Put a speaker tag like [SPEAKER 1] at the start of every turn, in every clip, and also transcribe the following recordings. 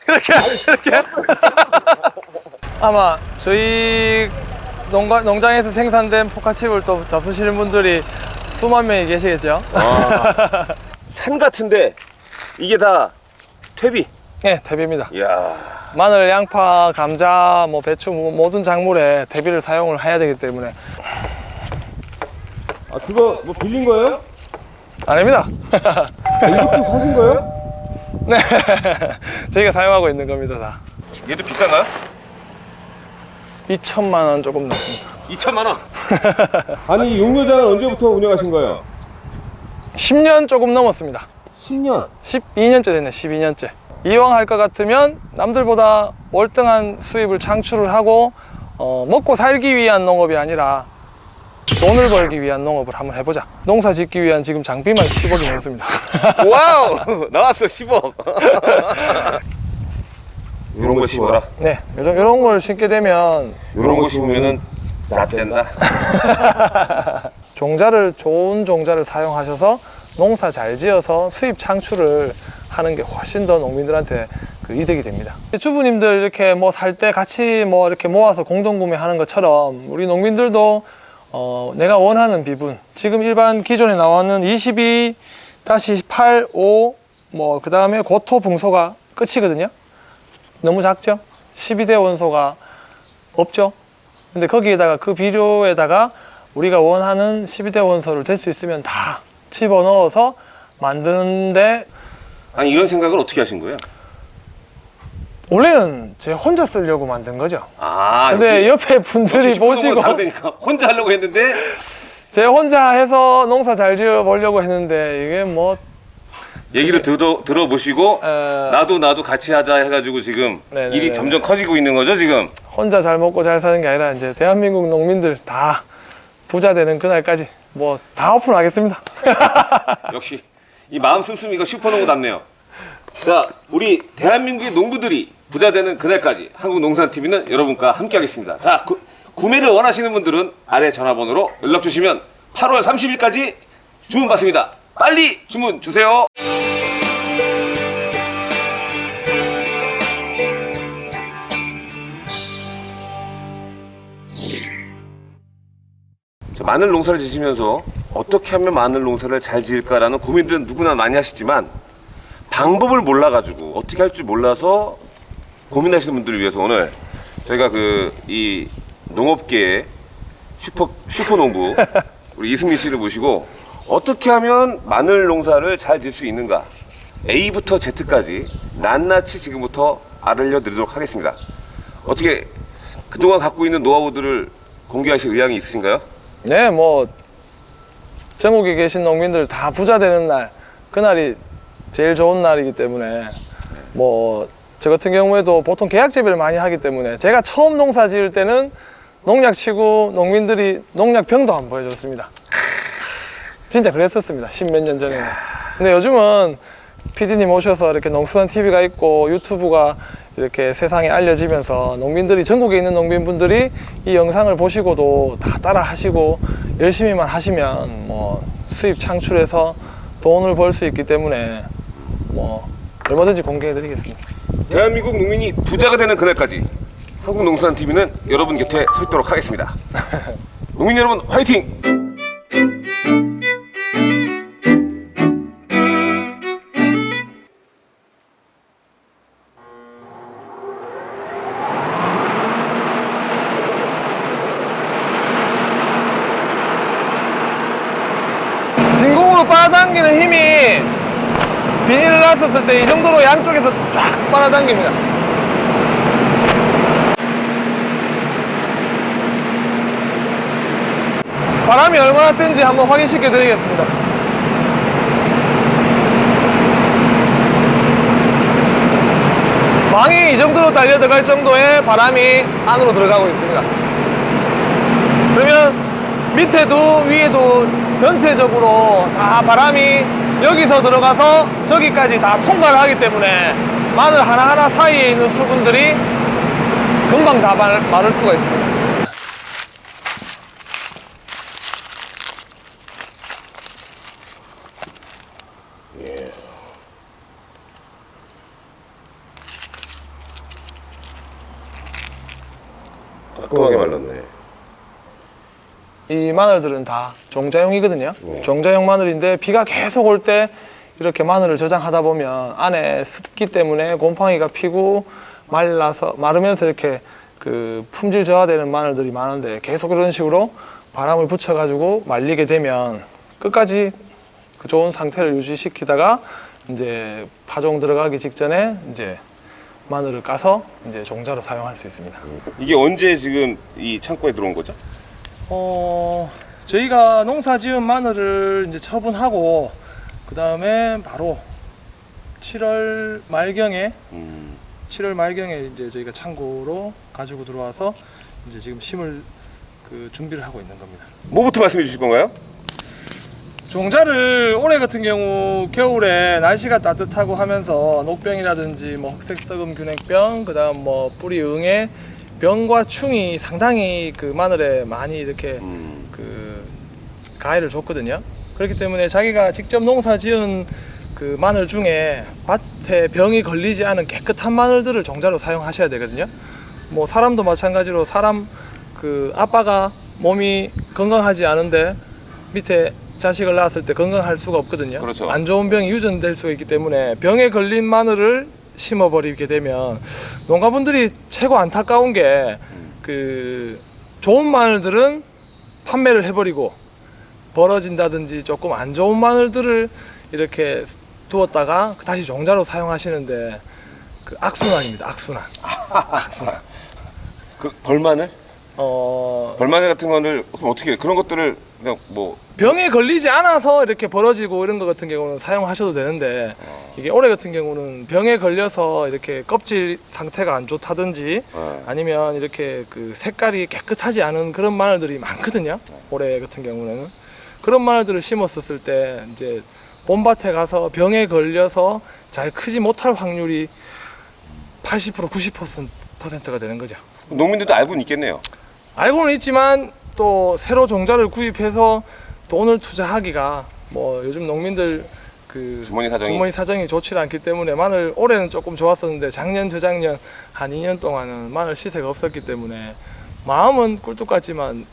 [SPEAKER 1] 이렇게 아마 저희 농장에서 생산된 포카칩을 또 잡수시는 분들이 수만 명이 계시겠죠.
[SPEAKER 2] 산 같은데 이게 다 퇴비?
[SPEAKER 1] 네, 퇴비입니다.
[SPEAKER 2] 이야.
[SPEAKER 1] 마늘, 양파, 감자, 뭐 배추, 모든 작물에 퇴비를 사용을 해야 되기 때문에.
[SPEAKER 2] 아, 그거 뭐 빌린 거예요?
[SPEAKER 1] 아닙니다.
[SPEAKER 2] 이것도 사신 거예요?
[SPEAKER 1] 네, 저희가 사용하고 있는 겁니다. 다
[SPEAKER 2] 얘도 비싼가요?
[SPEAKER 1] 2천만 원 조금 넘습니다.
[SPEAKER 2] 2천만 원. 아니, 이 용료장은 언제부터 운영하신 거예요?
[SPEAKER 1] 10년 조금 넘었습니다.
[SPEAKER 2] 10년.
[SPEAKER 1] 12년째 됐네. 12년째. 이왕 할 것 같으면 남들보다 월등한 수입을 창출을 하고 먹고 살기 위한 농업이 아니라 돈을 벌기 위한 농업을 한번 해보자. 농사 짓기 위한 지금 장비만 10억이 넘습니다.
[SPEAKER 2] 와우, 나왔어 10억. 이런 거 심어라.
[SPEAKER 1] 네, 이런 걸 심게 되면
[SPEAKER 2] 이런 거 심으면은 잣된다.
[SPEAKER 1] 좋은 종자를 사용하셔서 농사 잘 지어서 수입 창출을 하는 게 훨씬 더 농민들한테 그 이득이 됩니다. 주부님들 이렇게 뭐 살 때 같이 뭐 이렇게 모아서 공동 구매하는 것처럼 우리 농민들도 내가 원하는 비분, 지금 일반 기존에 나오는 22-8, 5, 뭐 그 다음에 고토 붕소가 끝이거든요. 너무 작죠? 12대 원소가 없죠? 근데 거기에다가 그 비료에다가 우리가 원하는 12대 원소를 될 수 있으면 다 집어넣어서 만드는데.
[SPEAKER 2] 아니, 이런 생각을 어떻게 하신 거예요?
[SPEAKER 1] 원래는 제가 혼자 쓰려고 만든 거죠.
[SPEAKER 2] 아,
[SPEAKER 1] 근데 옆에 분들이 보시고
[SPEAKER 2] 다르니까 혼자 하려고 했는데
[SPEAKER 1] 제가 혼자 해서 농사 잘 지어 보려고 했는데 이게 뭐
[SPEAKER 2] 얘기를 들어보시고 나도 같이 하자 해가지고 지금
[SPEAKER 1] 네네네네.
[SPEAKER 2] 일이 점점 커지고 있는 거죠 지금?
[SPEAKER 1] 혼자 잘 먹고 잘 사는 게 아니라 이제 대한민국 농민들 다 부자 되는 그날까지 뭐 다 오픈하겠습니다.
[SPEAKER 2] 역시 이 마음 씀씀이가 슈퍼농구답네요. 자, 우리 대한민국의 농부들이 부자 되는 그날까지 한국농산TV는 여러분과 함께 하겠습니다. 자, 구매를 원하시는 분들은 아래 전화번호로 연락 주시면 8월 30일까지 주문 받습니다. 빨리 주문 주세요. 마늘 농사를 지시면서 어떻게 하면 마늘 농사를 잘 지을까라는 고민들은 누구나 많이 하시지만 방법을 몰라가지고 어떻게 할 줄 몰라서 고민하시는 분들을 위해서 오늘 저희가 이 농업계의 슈퍼농부 우리 이승민 씨를 모시고 어떻게 하면 마늘 농사를 잘 지을 수 있는가, A부터 Z까지 낱낱이 지금부터 알려드리도록 하겠습니다. 어떻게 그동안 갖고 있는 노하우들을 공개하실 의향이 있으신가요?
[SPEAKER 1] 네, 뭐 전국에 계신 농민들 다 부자 되는 날, 그날이 제일 좋은 날이기 때문에 뭐 저 같은 경우에도 보통 계약 재배를 많이 하기 때문에 제가 처음 농사 지을 때는 농약 치고 농민들이 농약병도 안 보여줬습니다. 진짜 그랬었습니다. 10몇 년 전에는. 근데 요즘은 PD님 오셔서 이렇게 농수산TV가 있고 유튜브가 이렇게 세상에 알려지면서 농민들이, 전국에 있는 농민분들이 이 영상을 보시고도 다 따라 하시고 열심히만 하시면 뭐 수입 창출해서 돈을 벌 수 있기 때문에 뭐 얼마든지 공개해 드리겠습니다.
[SPEAKER 2] 대한민국 농민이 부자가 되는 그날까지 한국농산TV는 여러분 곁에 서 있도록 하겠습니다. 농민 여러분 화이팅!
[SPEAKER 1] 진공으로 빨아당기는 힘이 비닐을 놨었을 때 이 정도로 양쪽에서 쫙 빨아당깁니다. 바람이 얼마나 센지 한번 확인시켜 드리겠습니다. 망이 이 정도로 달려 들어갈 정도의 바람이 안으로 들어가고 있습니다. 그러면 밑에도 위에도 전체적으로 다 바람이 여기서 들어가서 저기까지 다 통과를 하기 때문에 마늘 하나하나 사이에 있는 수분들이 금방 다 마를 수가 있습니다.
[SPEAKER 2] 깔끔하게 말랐네.
[SPEAKER 1] 이 마늘들은 다 종자용이거든요.
[SPEAKER 2] 네.
[SPEAKER 1] 종자용 마늘인데 비가 계속 올 때 이렇게 마늘을 저장하다 보면 안에 습기 때문에 곰팡이가 피고 마르면서 이렇게 그 품질 저하되는 마늘들이 많은데 계속 이런 식으로 바람을 붙여가지고 말리게 되면 끝까지 그 좋은 상태를 유지시키다가 이제 파종 들어가기 직전에 이제 마늘을 까서 이제 종자로 사용할 수 있습니다.
[SPEAKER 2] 이게 언제 지금 이 창고에 들어온 거죠?
[SPEAKER 1] 저희가 농사 지은 마늘을 이제 처분하고 그 다음에 바로 7월 말경에 이제 저희가 창고로 가지고 들어와서 이제 지금 심을 그 준비를 하고 있는 겁니다.
[SPEAKER 2] 뭐부터 말씀해 주실 건가요?
[SPEAKER 1] 종자를 올해 같은 경우 겨울에 날씨가 따뜻하고 하면서 녹병이라든지 뭐 흑색 썩음 균핵병, 그다음 뭐 뿌리 응애 병과 충이 상당히 그 마늘에 많이 이렇게 그 가해를 줬거든요. 그렇기 때문에 자기가 직접 농사 지은 그 마늘 중에 밭에 병이 걸리지 않은 깨끗한 마늘들을 종자로 사용하셔야 되거든요. 뭐 사람도 마찬가지로 사람 그 아빠가 몸이 건강하지 않은데 밑에 자식을 낳았을 때 건강할 수가 없거든요.
[SPEAKER 2] 그렇죠.
[SPEAKER 1] 안 좋은 병이 유전될 수가 있기 때문에 병에 걸린 마늘을 심어버리게 되면 농가분들이 최고 안타까운 게 그 좋은 마늘들은 판매를 해버리고 벌어진다든지 조금 안 좋은 마늘들을 이렇게 두었다가 다시 종자로 사용하시는데 그 악순환입니다. 악순환. 악순환.
[SPEAKER 2] 그 벌마늘? 벌마늘 같은 거를 그럼 어떻게 그런 것들을 그냥 뭐
[SPEAKER 1] 병에 걸리지 않아서 이렇게 벌어지고 이런 것 같은 경우는 사용하셔도 되는데 이게 올해 같은 경우는 병에 걸려서 이렇게 껍질 상태가 안 좋다든지 아니면 이렇게 그 색깔이 깨끗하지 않은 그런 마늘들이 많거든요. 올해 같은 경우는 그런 마늘들을 심었었을 때 이제 봄밭에 가서 병에 걸려서 잘 크지 못할 확률이 80% 90%가 되는 거죠.
[SPEAKER 2] 농민들도 알고는 있겠네요.
[SPEAKER 1] 알고는 있지만 또 새로 종자를 구입해서 돈을 투자하기가 뭐 요즘 농민들 그
[SPEAKER 2] 주머니
[SPEAKER 1] 사정이 좋지 않기 때문에 마늘 올해는 조금 좋았었는데 작년 저작년 한 2년 동안은 마늘 시세가 없었기 때문에 마음은 꿀뚝 같지만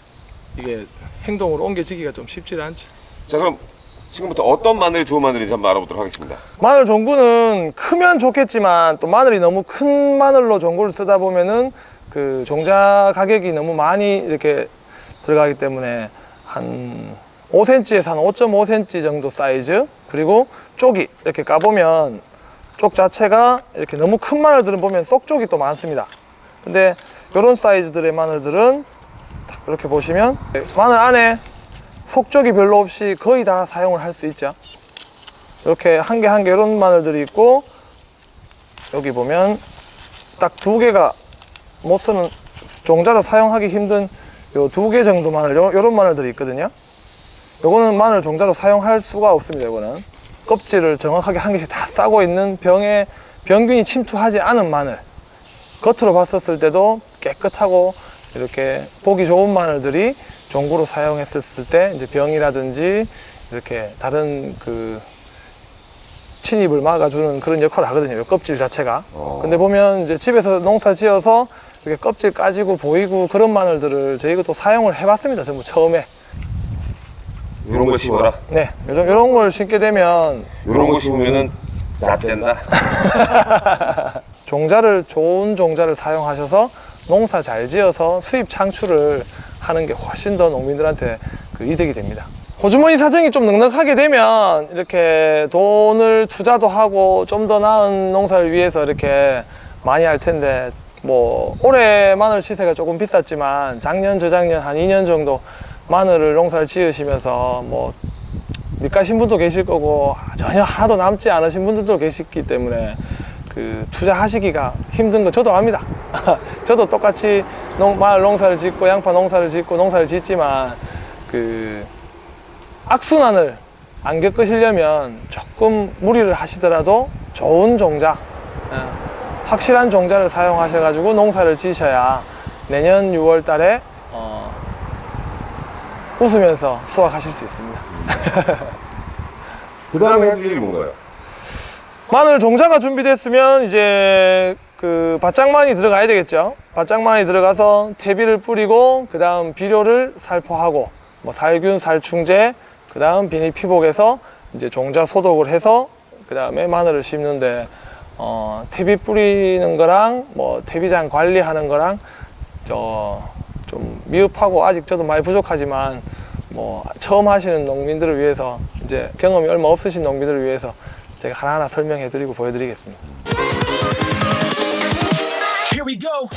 [SPEAKER 1] 이게 행동으로 옮겨지기가 좀 쉽지 않죠.
[SPEAKER 2] 자 그럼 지금부터 어떤 마늘이 좋은 마늘인지 한번 알아보도록 하겠습니다.
[SPEAKER 1] 마늘 종구는 크면 좋겠지만 또 마늘이 너무 큰 마늘로 종구를 쓰다 보면은 그 종자 가격이 너무 많이 이렇게 들어가기 때문에 한 5cm에서 한 5.5cm 정도 사이즈, 그리고 쪽이 이렇게 까보면 쪽 자체가 이렇게 너무 큰 마늘들은 보면 쏙쪽이 또 많습니다. 근데 이런 사이즈들의 마늘들은 딱 이렇게 보시면 마늘 안에 속쪽이 별로 없이 거의 다 사용을 할 수 있죠. 이렇게 한 개 한 개 이런 마늘들이 있고, 여기 보면 딱 두 개가 못 쓰는 종자로 사용하기 힘든 요 두 개 정도 마늘, 요런 마늘들이 있거든요. 요거는 마늘 종자로 사용할 수가 없습니다. 요거는 껍질을 정확하게 한 개씩 다 싸고 있는 병에 병균이 침투하지 않은 마늘, 겉으로 봤었을 때도 깨끗하고 이렇게 보기 좋은 마늘들이 종구로 사용했을 때 이제 병이라든지 이렇게 다른 그 침입을 막아주는 그런 역할을 하거든요. 요 껍질 자체가. 근데 보면 이제 집에서 농사 지어서 이렇게 껍질 까지고 보이고 그런 마늘들을 저희가 또 사용을 해봤습니다. 전부 처음에.
[SPEAKER 2] 이런 거 심어라.
[SPEAKER 1] 네, 이런 걸 심게 되면
[SPEAKER 2] 이런 거 심으면은 잣된다.
[SPEAKER 1] 좋은 종자를 사용하셔서 농사 잘 지어서 수입 창출을 하는 게 훨씬 더 농민들한테 그 이득이 됩니다. 호주머니 사정이 좀 넉넉하게 되면 이렇게 돈을 투자도 하고 좀 더 나은 농사를 위해서 이렇게 많이 할 텐데, 뭐 올해 마늘 시세가 조금 비쌌지만 작년 저작년 한 2년 정도 마늘을 농사를 지으시면서 뭐 밑가신 분도 계실 거고 전혀 하나도 남지 않으신 분들도 계시기 때문에 그 투자하시기가 힘든 거 저도 압니다. 저도 똑같이 마늘 농사를 짓고 양파 농사를 짓고 농사를 짓지만 그 악순환을 안 겪으시려면 조금 무리를 하시더라도 좋은 종자, 확실한 종자를 사용하셔가지고 농사를 지으셔야 내년 6월 달에 웃으면서 수확하실 수 있습니다.
[SPEAKER 2] 그 다음에 해줄 일이 뭔가요?
[SPEAKER 1] 마늘 종자가 준비됐으면 이제 그 밭장만이 들어가야 되겠죠. 밭장만이 들어가서 퇴비를 뿌리고 그 다음 비료를 살포하고 뭐 살균, 살충제, 그 다음 비닐 피복에서 이제 종자 소독을 해서 그 다음에 마늘을 심는데 퇴비 뿌리는 거랑 뭐 퇴비장 관리하는 거랑 좀 미흡하고 아직 저도 많이 부족하지만 뭐 처음 하시는 농민들을 위해서 이제 경험이 얼마 없으신 농민들을 위해서 제가 하나하나 설명해 드리고 보여드리겠습니다.
[SPEAKER 3] Here we go.